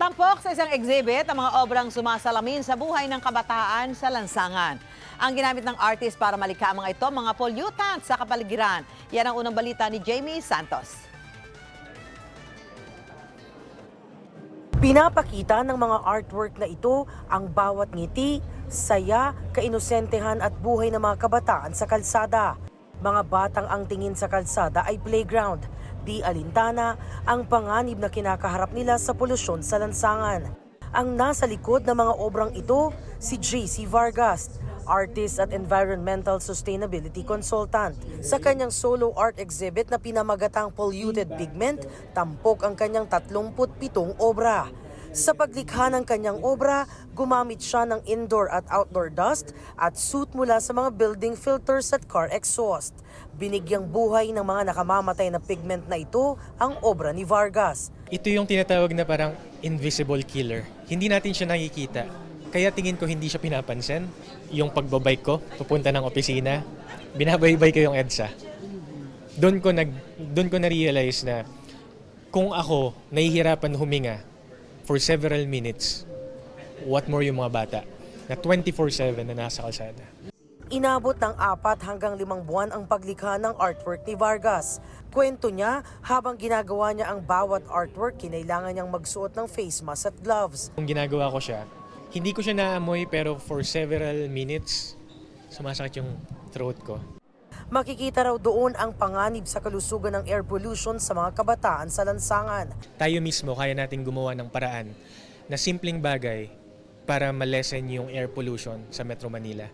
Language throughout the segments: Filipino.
Tampok sa isang exhibit ang mga obrang sumasalamin sa buhay ng kabataan sa lansangan. Ang ginamit ng artist para malikha ang mga ito, mga pollutants sa kapaligiran. Yan ang unang balita ni Jamie Santos. Pinapakita ng mga artwork na ito ang bawat ngiti, saya, kainosentehan at buhay ng mga kabataan sa kalsada. Mga batang ang tingin sa kalsada ay playground. Di alintana ang panganib na kinakaharap nila sa polusyon sa lansangan. Ang nasa likod ng mga obrang ito, si JC Vargas, artist at environmental sustainability consultant. Sa kanyang solo art exhibit na pinamagatang Polluted Pigment, tampok ang kanyang 37 obra. Sa paglikha ng kanyang obra, gumamit siya ng indoor at outdoor dust at soot mula sa mga building filters at car exhaust. Binigyang buhay ng mga nakamamatay na pigment na ito ang obra ni Vargas. Ito yung tinatawag na parang invisible killer. Hindi natin siya nakikita. Kaya tingin ko hindi siya pinapansin. Yung pagbabike ko, pupunta ng opisina, binabaybay ko yung EDSA. Doon ko na-realize na kung ako nahihirapan huminga for several minutes, what more yung mga bata na 24/7 na nasa kalsada. Inabot ng 4 hanggang 5 buwan ang paglikha ng artwork ni Vargas. Kwento niya, habang ginagawa niya ang bawat artwork, kinailangan niyang magsuot ng face mask at gloves. Kung ginagawa ko siya, hindi ko siya naamoy pero for several minutes, sumasakit yung throat ko. Makikita raw doon ang panganib sa kalusugan ng air pollution sa mga kabataan sa lansangan. Tayo mismo kaya natin gumawa ng paraan na simpleng bagay para malesen yung air pollution sa Metro Manila.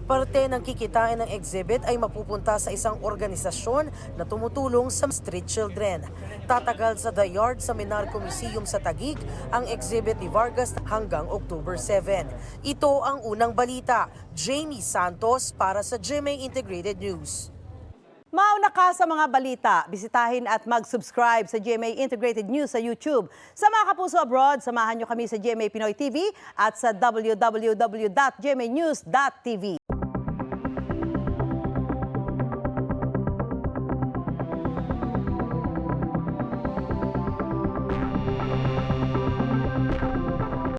Parte ng kikitain ng exhibit ay mapupunta sa isang organisasyon na tumutulong sa street children. Tatagal sa The Yard sa Menarco Museum sa Taguig ang exhibit ni Vargas hanggang October 7. Ito ang unang balita. Jamie Santos para sa GMA Integrated News. Mauna ka sa mga balita, bisitahin at mag-subscribe sa GMA Integrated News sa YouTube. Sa mga kapuso abroad, samahan nyo kami sa GMA Pinoy TV at sa www.gmanews.tv.